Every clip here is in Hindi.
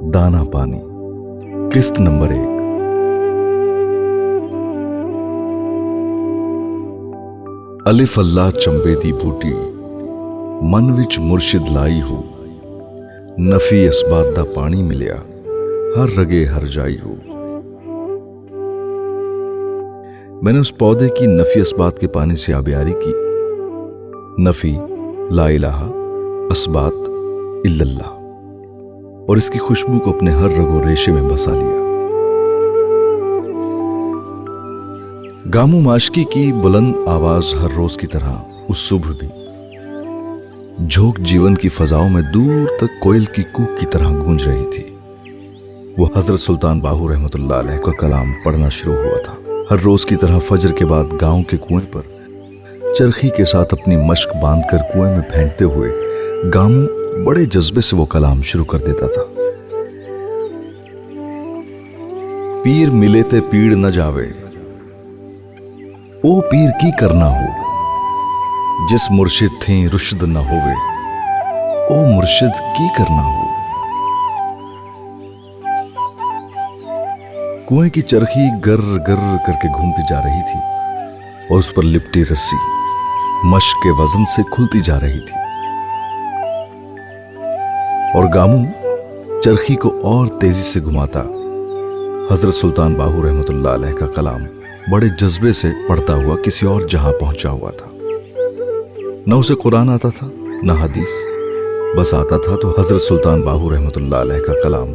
दाना पानी किस्त नंबर 1। अलिफ अल्लाह चंबे दी बूटी मन विच मुर्शिद लाई हो, नफी इसबात दा पानी मिलिया हर रगे हर जाई हो। मैंने उस पौधे की नफी इसबात के पानी से आबियारी की। नफी ला इलाहा असबात इल्लल्लाह, और इसकी खुशबू को अपने हर रगो रेशे में बसा लिया। गामू माशकी की बुलंद आवाज हर रोज की तरह उस सुबह भी झोंक जीवन की फजाओं में दूर तक कोयल की कूक की तरह गूंज रही थी। वो हजरत सुल्तान बाहू रहमतुल्लाह अलैह का कलाम पढ़ना शुरू हुआ था। हर रोज की तरह फजर के बाद गांव के कुएं पर चरखी के साथ अपनी मश्क बांधकर कुएं में फेंकते हुए गामू बड़े जज्बे से वो कलाम शुरू कर देता था। पीर मिले ते पीड़ न जावे, ओ पीर की करना हो, जिस मुर्शिद थे रुशद न होवे, ओ मुर्शिद की करना हो। कुएं की चरखी गर गर करके घूमती जा रही थी और उस पर लिपटी रस्सी मश्क के वजन से खुलती जा रही थी, और गामू चरखी को और तेजी से घुमाता हजरत सुल्तान बाहू रहमतुल्लाह अलैह का कलाम बड़े जज्बे से पढ़ता हुआ किसी और जहां पहुंचा हुआ था। न उसे कुरान आता था न हदीस, बस आता था तो हजरत सुल्तान बाहू रहमतुल्लाह अलैह का कलाम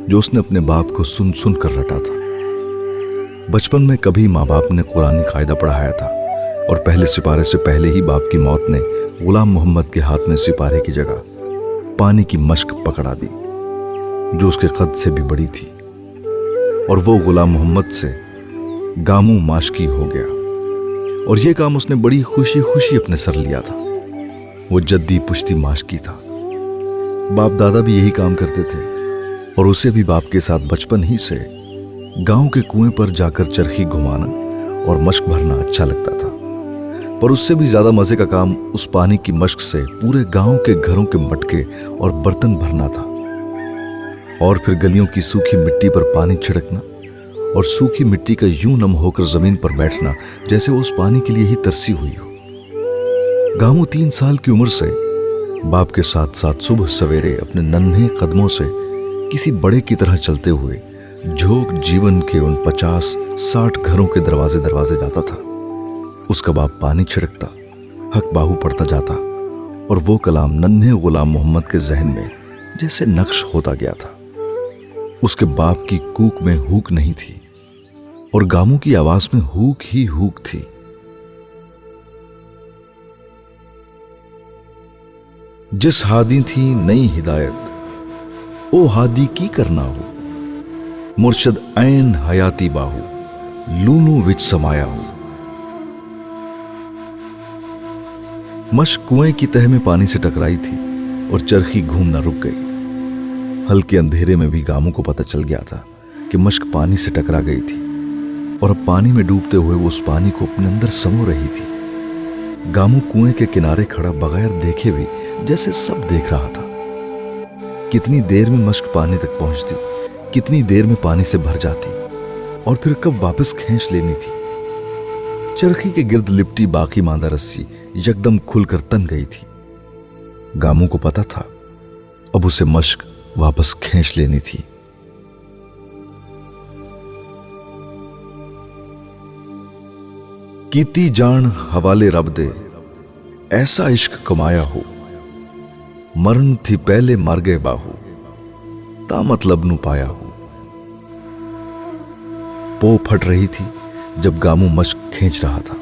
जो उसने अपने बाप को सुन सुन कर रटा था। बचपन में कभी माँ बाप ने कुरानी कायदा पढ़ाया था और पहले सिपारे से पहले ही बाप की मौत ने गुलाम मोहम्मद के हाथ में सिपारे की जगह पानी की मश्क पकड़ा दी जो उसके कद से भी बड़ी थी, और वो गुलाम मोहम्मद से गामू माशकी हो गया। और यह काम उसने बड़ी खुशी खुशी अपने सर लिया था। वो जद्दी पुश्ती माशकी था। बाप दादा भी यही काम करते थे और उसे भी बाप के साथ बचपन ही से गांव के कुएं पर जाकर चरखी घुमाना और मश्क भरना अच्छा लगता था। पर उससे भी ज्यादा मजे का काम उस पानी की मश्क से पूरे गांव के घरों के मटके और बर्तन भरना था, और फिर गलियों की सूखी मिट्टी पर पानी छिड़कना और सूखी मिट्टी का यूं नम होकर जमीन पर बैठना जैसे वो उस पानी के लिए ही तरसी हुई हो। गामू 3 साल की उम्र से बाप के साथ साथ सुबह सवेरे अपने नन्हे कदमों से किसी बड़े की तरह चलते हुए झोंक जीवन के उन 50-60 घरों के दरवाजे दरवाजे जाता था। उसका बाप पानी छिड़कता, हक बाहू पड़ता जाता, और वो कलाम नन्हे गुलाम मोहम्मद के जहन में जैसे नक्श होता गया था। उसके बाप की कूक में हुक नहीं थी और गामू की आवाज में हुक ही हुक थी। जिस हादी थी नई हिदायत, ओ हादी की करना हो, मुर्शद ऐन हयाती बाहू लूनू विच समाया हो। मश्क कुएं की तह में पानी से टकराई थी और चरखी घूमना रुक गई। हल्के अंधेरे में भी गामू को पता चल गया था कि मश्क पानी से टकरा गई थी और अब पानी में डूबते हुए वो उस पानी को अपने अंदर समो रही थी। गामू कुएं के किनारे खड़ा बगैर देखे भी जैसे सब देख रहा था। कितनी देर में मश्क पानी तक पहुंचती, कितनी देर में पानी से भर जाती, और फिर कब वापस खींच लेनी थी। चरखी के गिर्द लिपटी बाकी मांदा रस्सी यकदम खुलकर तन गई थी। गामू को पता था अब उसे मश्क वापस खींच लेनी थी। कीती जान हवाले रब दे, ऐसा इश्क कमाया हो, मरण थी पहले मर गए बाहू, ता मतलब नू पाया हो। पो फट रही थी जब गामू मश्क खींच रहा था,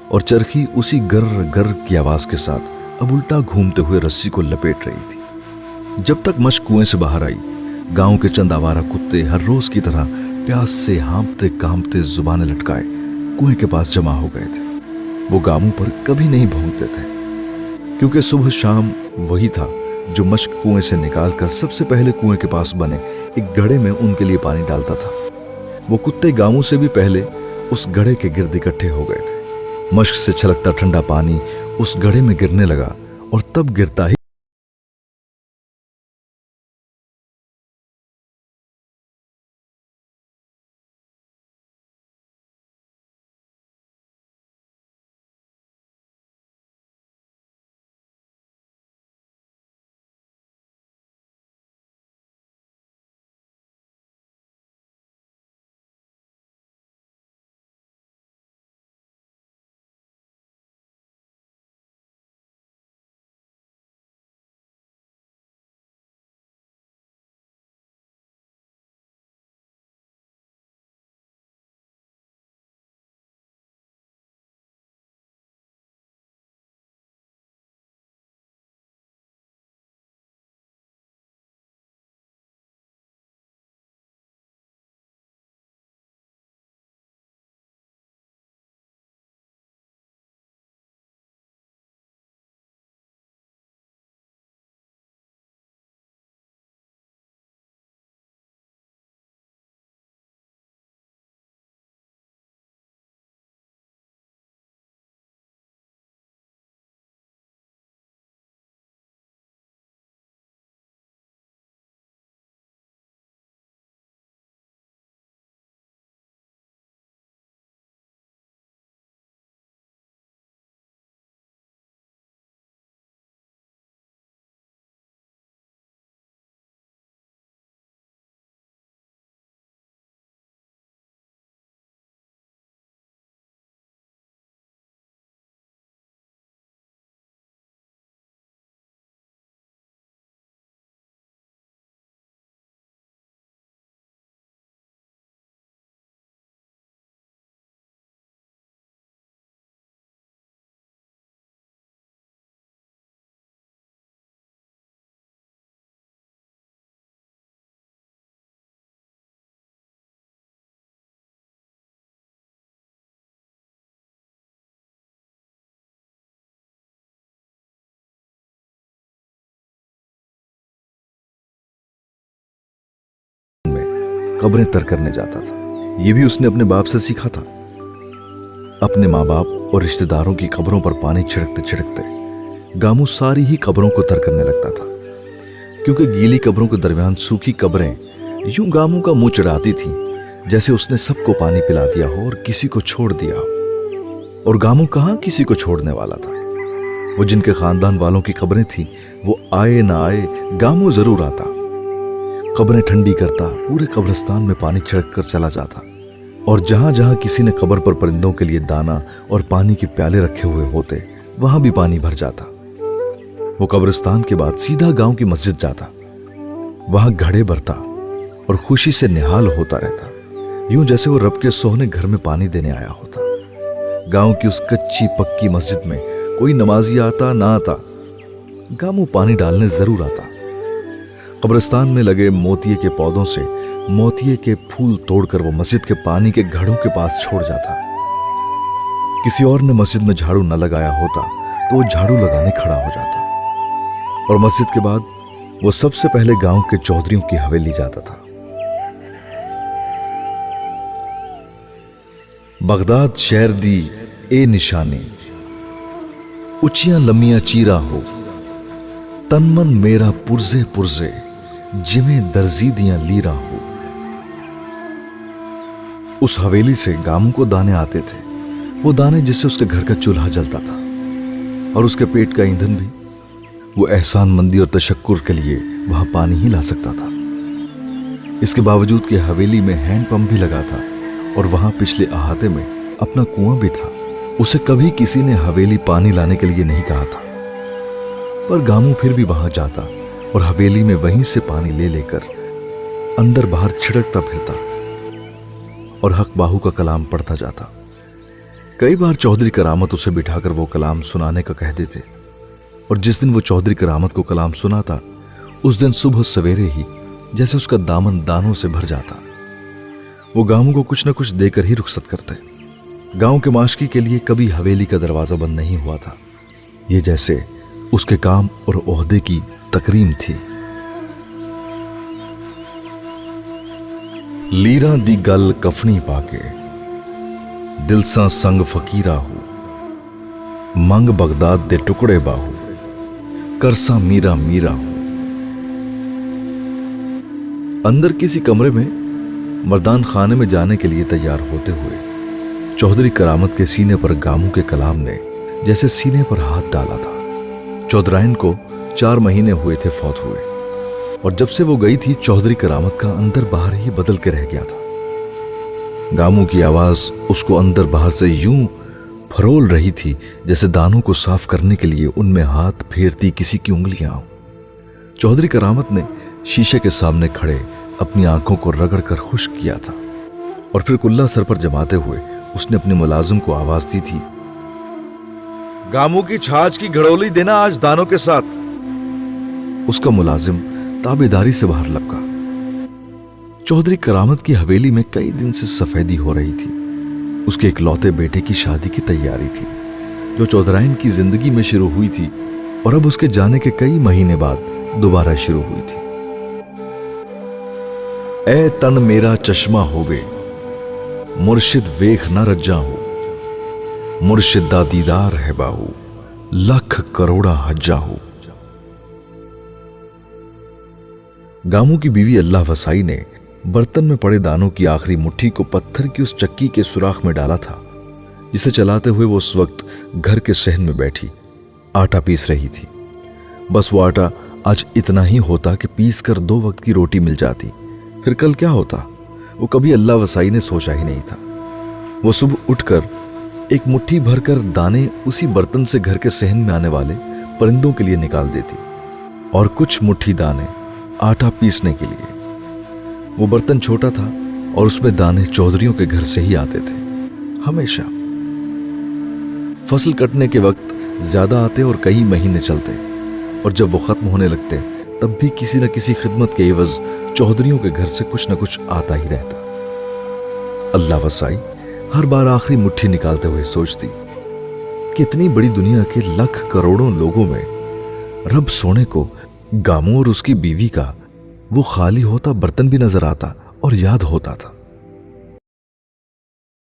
और चरखी उसी गर्र गर्र की आवाज के साथ अब उल्टा घूमते हुए रस्सी को लपेट रही थी। जब तक मश्क कुएं से बाहर आई, गांव के चंद आवारा कुत्ते हर रोज की तरह प्यास से हाँपते कांपते जुबानें लटकाए कुएं के पास जमा हो गए थे। वो गामू पर कभी नहीं भौंकते थे, क्योंकि सुबह शाम वही था जो मश्क कुएं से निकालकर सबसे पहले कुएं के पास बने एक घड़े में उनके लिए पानी डालता था। वो कुत्ते गामू से भी पहले उस घड़े के गिर्द इकट्ठे हो गए थे। मश्क से छलकता ठंडा पानी उस घड़े में गिरने लगा और तब गिरता ही कब्रें तर करने जाता था। ये भी उसने अपने बाप से सीखा था। अपने माँ बाप और रिश्तेदारों की कब्रों पर पानी छिड़कते छिड़कते गामू सारी ही कब्रों को तर करने लगता था, क्योंकि गीली कब्रों के दरमियान सूखी कब्रें यूं गामू का मुंह चढ़ाती थी जैसे उसने सबको पानी पिला दिया हो और किसी को छोड़ दिया हो। और गामू कहाँ किसी को छोड़ने वाला था। वो जिनके खानदान वालों की कब्रें थी, वो आए ना आए गामू जरूर आता, कब्रें ठंडी करता, पूरे कब्रिस्तान में पानी छिड़क कर चला जाता। और जहां जहां किसी ने कब्र पर परिंदों के लिए दाना और पानी के प्याले रखे हुए होते, वहां भी पानी भर जाता। वो कब्रिस्तान के बाद सीधा गांव की मस्जिद जाता, वहां घड़े भरता और खुशी से निहाल होता रहता, यूं जैसे वो रब के सोहने घर में पानी देने आया होता। गांव की उस कच्ची पक्की मस्जिद में कोई नमाजी आता ना आता, गामू पानी डालने जरूर आता। कब्रिस्तान में लगे मोतिये के पौधों से मोतिये के फूल तोड़कर वो मस्जिद के पानी के घड़ों के पास छोड़ जाता। किसी और ने मस्जिद में झाड़ू न लगाया होता तो वो झाड़ू लगाने खड़ा हो जाता। और मस्जिद के बाद वो सबसे पहले गांव के चौधरियों की हवेली जाता था। बगदाद शहर दी ए निशानी, उचियां लम्मियां चीरा हो, तन मन मेरा पुरजे पुरजे, जिमें दर्जी दियां लीरा हो। उस हवेली से गामू को दाने आते थे, वो दाने जिससे उसके घर का चूल्हा जलता था और उसके पेट का ईंधन भी। वो एहसानमंदी और तशक्कुर के लिए वहां पानी ही ला सकता था। इसके बावजूद कि हवेली में हैंडपंप भी लगा था और वहां पिछले अहाते में अपना कुआं भी था, उसे कभी किसी ने हवेली पानी लाने के लिए नहीं कहा था। पर गामू फिर भी वहां जाता और हवेली में वहीं से पानी ले लेकर अंदर बाहर छिड़कता फिरता और हक बाहू का कलाम पढ़ता जाता। कई बार चौधरी करामत उसे बिठाकर वो कलाम सुनाने का कह देते, और जिस दिन वो चौधरी करामत को कलाम सुनाता, उस दिन सुबह सवेरे ही जैसे उसका दामन दानों से भर जाता। वो गामू को कुछ न कुछ देकर ही रुखसत करते। गांव के माशकी के लिए कभी हवेली का दरवाजा बंद नहीं हुआ था। ये जैसे उसके काम और ओहदे की तकरीम थी। लीरा दी गल कफनी पाके, दिल सा संग फकीरा हो, मंग बगदाद दे टुकड़े बाहू, करसा मीरा मीरा हो। अंदर किसी कमरे में मर्दान खाने में जाने के लिए तैयार होते हुए चौधरी करामत के सीने पर गामू के कलाम ने जैसे सीने पर हाथ डाला था। चौधराइन को 4 महीने हुए थे फौत हुए, और जब से वो गई थी चौधरी करामत का अंदर बाहर ही बदल के रह गया था। गामू की आवाज उसको अंदर बाहर से यूं फरोल रही थी जैसे दानों को साफ करने के लिए उनमें हाथ फेरती किसी की उंगलियां। चौधरी करामत ने शीशे के सामने खड़े अपनी आंखों को रगड़ कर खुश्क किया था, और फिर कुल्ला सर पर जमाते हुए उसने अपने मुलाजिम को आवाज दी थी, गामू की छाछ की घड़ोली देना आज दानों के साथ। उसका मुलाजिम ताबेदारी से बाहर लपका। चौधरी करामत की हवेली में कई दिन से सफेदी हो रही थी। उसके इकलौते बेटे की शादी की तैयारी थी, जो चौधराइन की जिंदगी में शुरू हुई थी और अब उसके जाने के कई महीने बाद दोबारा शुरू हुई थी। ए तन मेरा चश्मा होवे, मुर्शिद वेख न रज्जा हो, मुर्शिद दा दीदार है बाहू, लख करोड़ा हज्जा हो। गामू की बीवी अल्लाह वसाई ने बर्तन में पड़े दानों की आखिरी मुट्ठी को पत्थर की उस चक्की के सुराख में डाला था, जिसे चलाते हुए वो उस वक्त घर के सहन में बैठी आटा पीस रही थी। बस वो आटा आज इतना ही होता कि पीस कर 2 वक्त की रोटी मिल जाती। फिर कल क्या होता, वो कभी अल्लाह वसाई ने सोचा ही नहीं था। वो सुबह उठकर एक मुट्ठी भरकर दाने उसी बर्तन से घर के सहन में आने वाले परिंदों के लिए निकाल देती, और कुछ मुट्ठी दाने आटा पीसने के लिए। वो बर्तन छोटा था और उसमें दाने चौधरियों के घर से ही आते थे हमेशा। फसल कटने के वक्त ज्यादा आते और कई महीने चलते, और जब वो खत्म होने लगते तब भी किसी न किसी खिदमत के एवज चौधरियों के घर से कुछ न कुछ आता ही रहता। अल्लाह वसाई हर बार आखिरी मुट्ठी निकालते हुए सोचती कि इतनी बड़ी दुनिया के लाख करोड़ों लोगों में रब सोने को गामू और उसकी बीवी का वो खाली होता बर्तन भी नजर आता और याद होता था।